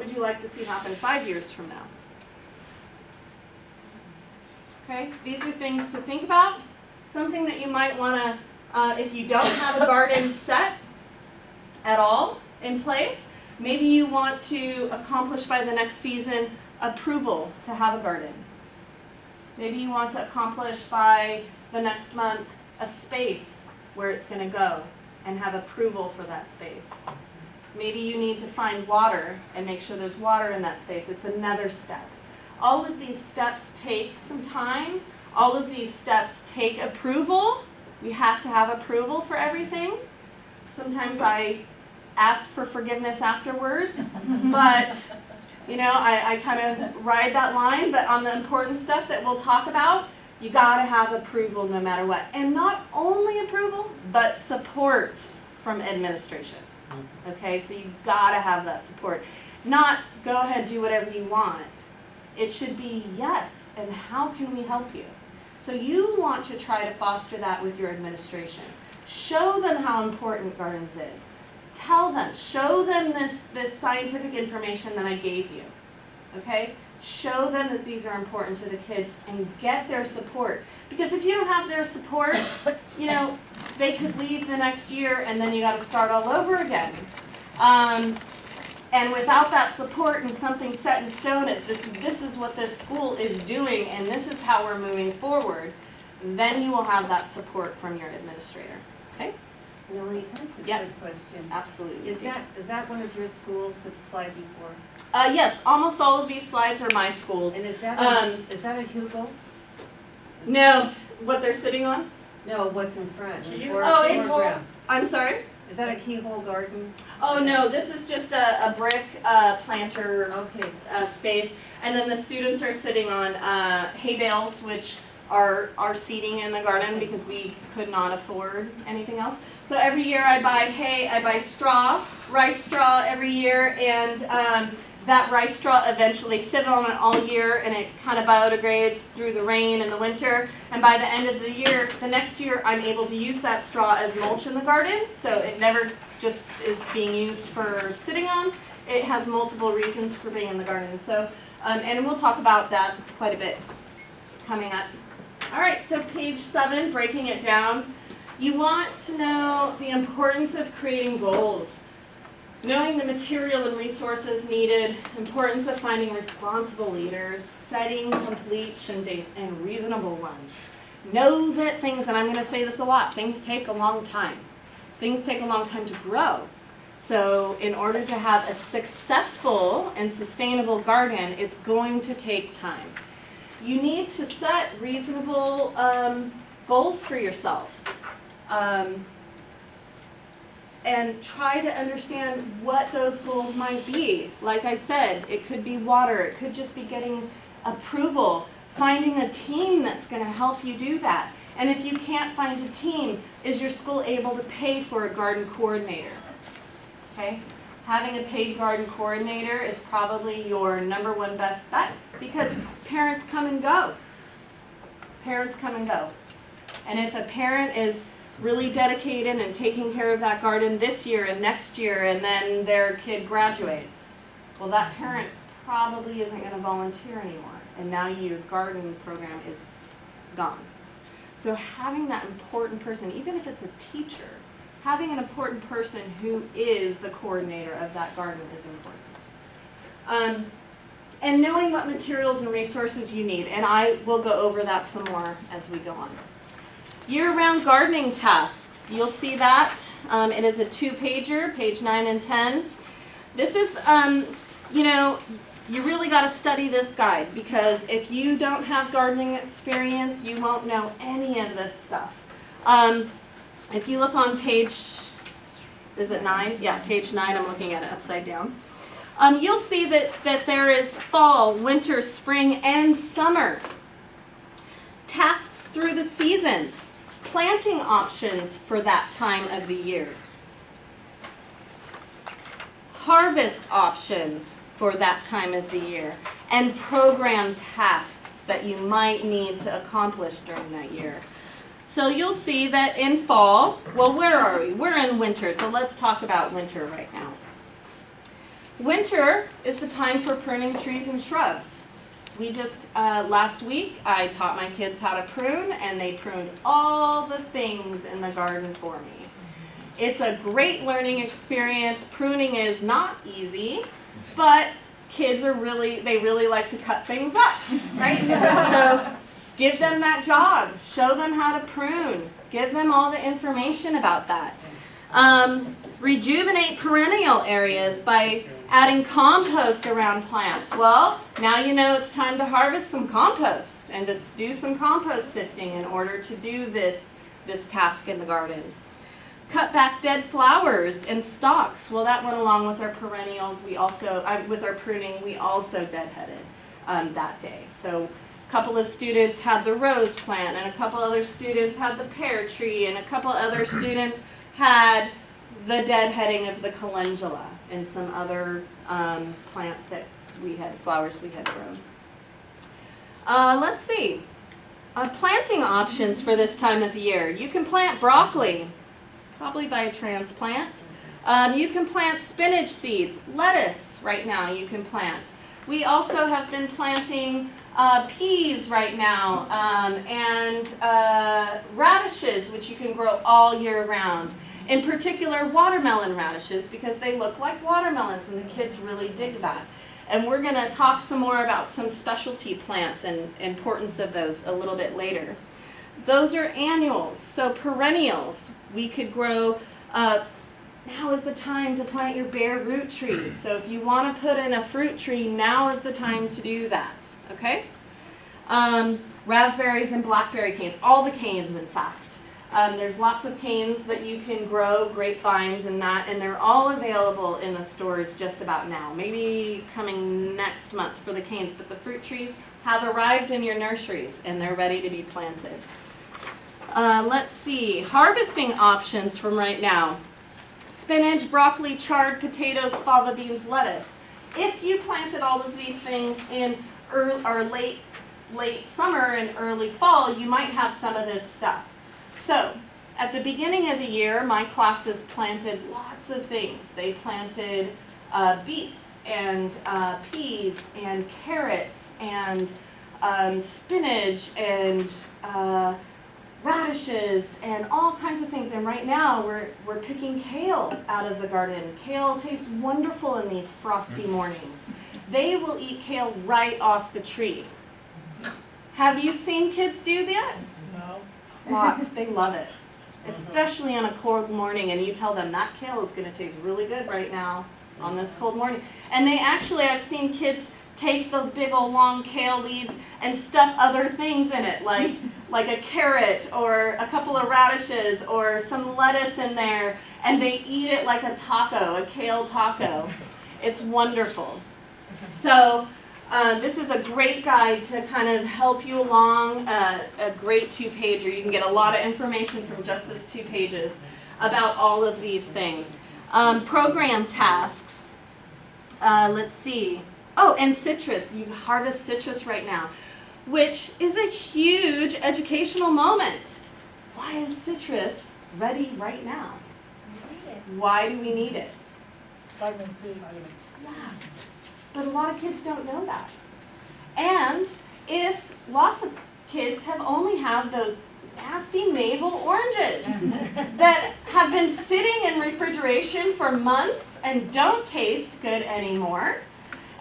would you like to see happen 5 years from now? Okay, these are things to think about. Something that you might want to, if you don't have a garden set at all in place, maybe you want to accomplish by the next season approval to have a garden. Maybe you want to accomplish by the next month a space where it's going to go and have approval for that space. Maybe you need to find water and make sure there's water in that space. It's another step. All of these steps take some time. All of these steps take approval. We have to have approval for everything. Sometimes I ask for forgiveness afterwards, but you know, I kind of ride that line. But on the important stuff that we'll talk about, you gotta have approval no matter what. And not only approval, but support from administration. Okay, so you gotta have that support. Not go ahead, do whatever you want. It should be yes, and how can we help you? So you want to try to foster that with your administration. Show them how important gardens is. Tell them, show them this scientific information that I gave you. Okay? Show them that these are important to the kids and get their support. Because if you don't have their support, you know, they could leave the next year and then you got to start all over again. And without that support and something set in stone, this is what this school is doing and this is how we're moving forward, then you will have that support from your administrator. Okay? Millie, can I ask a Yes. quick question? Absolutely. Is that one of your schools, the slide before? Yes, almost all of these slides are my schools. And is that a Hugo? No, what they're sitting on? No, what's in front? Oh, it's- foreground. I'm sorry? Is that a keyhole garden? Oh no, this is just a brick planter Okay. space. And then the students are sitting on hay bales, which are our seating in the garden because we could not afford anything else. So every year I buy hay, I buy straw, rice straw every year, and that rice straw eventually sit on it all year and it kind of biodegrades through the rain and the winter. And by the end of the year, the next year, I'm able to use that straw as mulch in the garden. So it never just is being used for sitting on. It has multiple reasons for being in the garden. So, and we'll talk about that quite a bit coming up. All right, so page 7, breaking it down. You want to know the importance of creating goals. Knowing the material and resources needed, importance of finding responsible leaders, setting completion dates, and reasonable ones. Know that things, and I'm going to say this a lot, things take a long time. Things take a long time to grow. So in order to have a successful and sustainable garden, it's going to take time. You need to set reasonable goals for yourself. And try to understand what those goals might be. Like I said, it could be water, it could just be getting approval, finding a team that's going to help you do that. And if you can't find a team, is your school able to pay for a garden coordinator? Okay? Having a paid garden coordinator is probably your #1 best bet because parents come and go. Parents come and go. And if a parent is really dedicated and taking care of that garden this year and next year and then their kid graduates, well, that parent probably isn't going to volunteer anymore. And now your garden program is gone. So having that important person, even if it's a teacher, having an important person who is the coordinator of that garden is important. And knowing what materials and resources you need. And I will go over that some more as we go on. Year-round gardening tasks. You'll see that. It is a 2-pager, page 9 and 10. This is, you know, you really got to study this guide because if you don't have gardening experience, you won't know any of this stuff. If you look on page, is it 9? Yeah, page 9. I'm looking at it upside down. You'll see that there is fall, winter, spring, and summer. Tasks through the seasons. Planting options for that time of the year. Harvest options for that time of the year. And program tasks that you might need to accomplish during that year. So you'll see that in fall, well, where are we? We're in winter, so let's talk about winter right now. Winter is the time for pruning trees and shrubs. We just, last week, I taught my kids how to prune, and they pruned all the things in the garden for me. It's a great learning experience. Pruning is not easy, but kids are they really like to cut things up, right? So give them that job. Show them how to prune. Give them all the information about that. Rejuvenate perennial areas by adding compost around plants. Well, now you know it's time to harvest some compost and just do some compost sifting in order to do this task in the garden. Cut back dead flowers and stalks. Well, that went along with our perennials. We also, with our pruning, we also deadheaded that day. So a couple of students had the rose plant, and a couple other students had the pear tree, and a couple other students had the deadheading of the calendula and some other plants that we had, flowers we had grown. Let's see. Planting options for this time of year. You can plant broccoli, probably by a transplant. You can plant spinach seeds. Lettuce right now you can plant. We also have been planting peas right now, and radishes, which you can grow all year round. In particular, watermelon radishes, because they look like watermelons, and the kids really dig that. And we're going to talk some more about some specialty plants and importance of those a little bit later. Those are annuals. So perennials, we could grow, now is the time to plant your bare root trees. So if you want to put in a fruit tree, now is the time to do that, okay? Raspberries and blackberry canes, all the canes in fact. There's lots of canes that you can grow, grapevines and that, and they're all available in the stores just about now. Maybe coming next month for the canes, but the fruit trees have arrived in your nurseries and they're ready to be planted. Let's see, harvesting options from right now. Spinach, broccoli, chard, potatoes, fava beans, lettuce. If you planted all of these things in late summer and early fall, you might have some of this stuff. So, at the beginning of the year, my classes planted lots of things. They planted beets and peas and carrots and spinach and radishes and all kinds of things. And right now, we're picking kale out of the garden. Kale tastes wonderful in these frosty mornings. They will eat kale right off the tree. Have you seen kids do that? No. Lots. They love it. Especially on a cold morning, and you tell them that kale is going to taste really good right now on this cold morning. And they actually, I've seen kids take the big old long kale leaves and stuff other things in it, like a carrot or a couple of radishes or some lettuce in there, and they eat it like a taco, a kale taco. It's wonderful. So this is a great guide to kind of help you along, a great 2-pager. You can get a lot of information from just this 2 pages about all of these things. Program tasks. Let's see. Oh, and citrus. You harvest citrus right now, which is a huge educational moment. Why is citrus ready right now? Why do we need it? Vitamin C. Yeah. But a lot of kids don't know that. And if lots of kids have only had those nasty navel oranges that have been sitting in refrigeration for months and don't taste good anymore.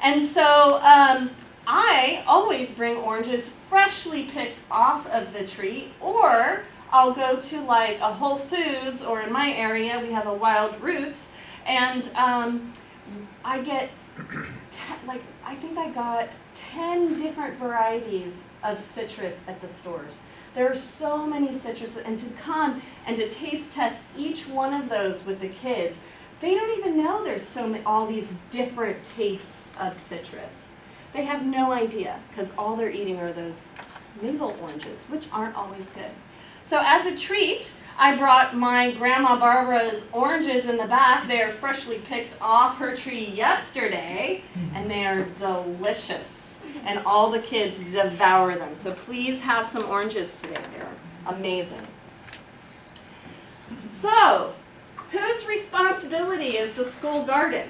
And so I always bring oranges freshly picked off of the tree, or I'll go to like a Whole Foods, or in my area we have a Wild Roots, and I get I think I got 10 different varieties of citrus at the stores. There are so many citrus, and to come and to taste test each one of those with the kids, they don't even know there's all these different tastes of citrus. They have no idea, because all they're eating are those navel oranges, which aren't always good. So as a treat, I brought my Grandma Barbara's oranges in the back. They are freshly picked off her tree yesterday, and they are delicious. And all the kids devour them. So please have some oranges today. They're amazing. So, whose responsibility is the school garden?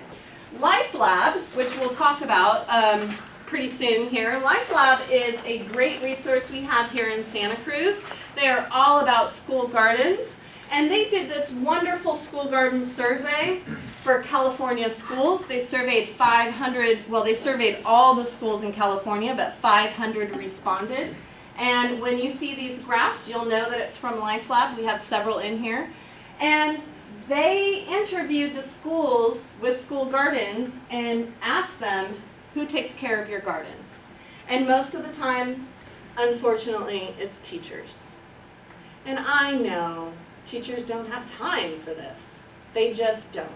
Life Lab, which we'll talk about pretty soon here. Life Lab is a great resource we have here in Santa Cruz. They are all about school gardens. And they did this wonderful school garden survey for California schools. They surveyed 500, well, they surveyed all the schools in California, but 500 responded. And when you see these graphs, you'll know that it's from Life Lab. We have several in here. And they interviewed the schools with school gardens and asked them, who takes care of your garden? And most of the time, unfortunately, it's teachers. And I know teachers don't have time for this. They just don't.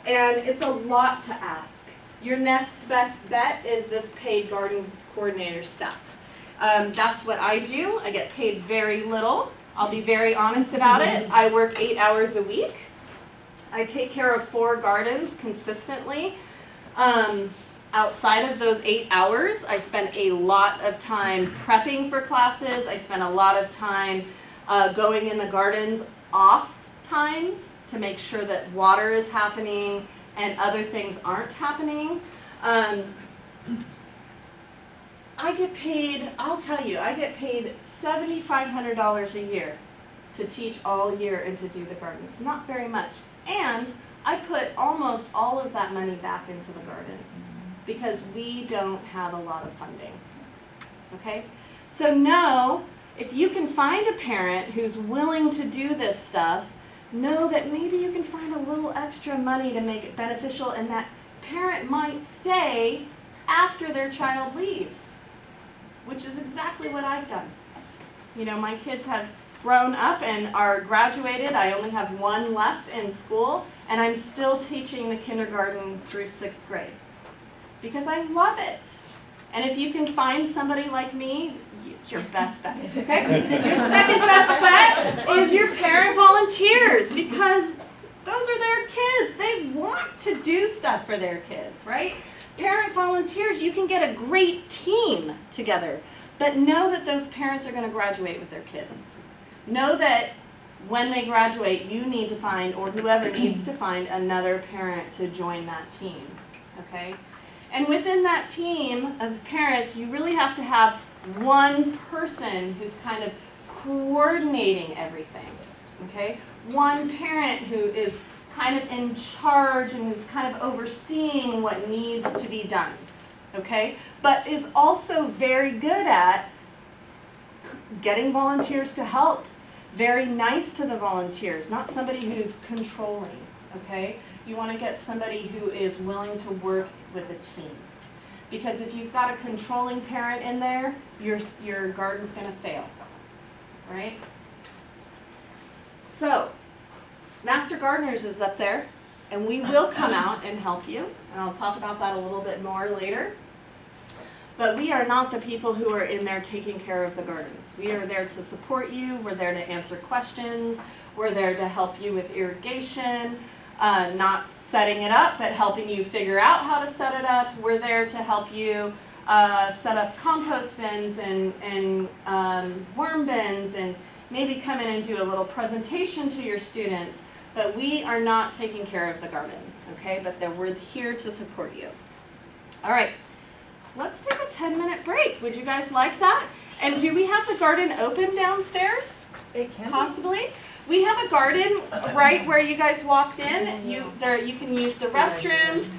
And it's a lot to ask. Your next best bet is this paid garden coordinator stuff. That's what I do. I get paid very little. I'll be very honest about it. I work 8 hours a week. I take care of 4 gardens consistently. Outside of those 8 hours, I spend a lot of time prepping for classes. I spend a lot of time going in the gardens off times to make sure that water is happening and other things aren't happening. I get paid, I'll tell you, I get paid $7,500 a year to teach all year and to do the gardens. Not very much. And I put almost all of that money back into the gardens because we don't have a lot of funding. Okay? So know, if you can find a parent who's willing to do this stuff, know that maybe you can find a little extra money to make it beneficial, and that parent might stay after their child leaves, which is exactly what I've done. You know, my kids have grown up and are graduated. I only have one left in school, and I'm still teaching the kindergarten through 6th grade because I love it. And if you can find somebody like me, it's your best bet, okay? Your second best bet is your parent volunteers, because those are their kids. They want to do stuff for their kids, right? Parent volunteers, you can get a great team together, but know that those parents are going to graduate with their kids. Know that when they graduate, you need to find, or whoever needs to find, another parent to join that team, okay? And within that team of parents, you really have to have one person who's kind of coordinating everything, okay? One parent who is kind of in charge and who's kind of overseeing what needs to be done, okay? But is also very good at getting volunteers to help. Very nice to the volunteers, not somebody who's controlling, okay? You want to get somebody who is willing to work with a team. Because if you've got a controlling parent in there, your garden's going to fail, right? So, Master Gardeners is up there, and we will come out and help you, and I'll talk about that a little bit more later. But we are not the people who are in there taking care of the gardens. We are there to support you, we're there to answer questions, we're there to help you with irrigation, not setting it up, but helping you figure out how to set it up. We're there to help you set up compost bins and worm bins, and maybe come in and do a little presentation to your students. But we are not taking care of the garden, okay? But we're here to support you. All right, let's take a 10-minute break. Would you guys like that? And do we have the garden open downstairs? It can Possibly. We have a garden right where you guys walked in. You can use the restrooms.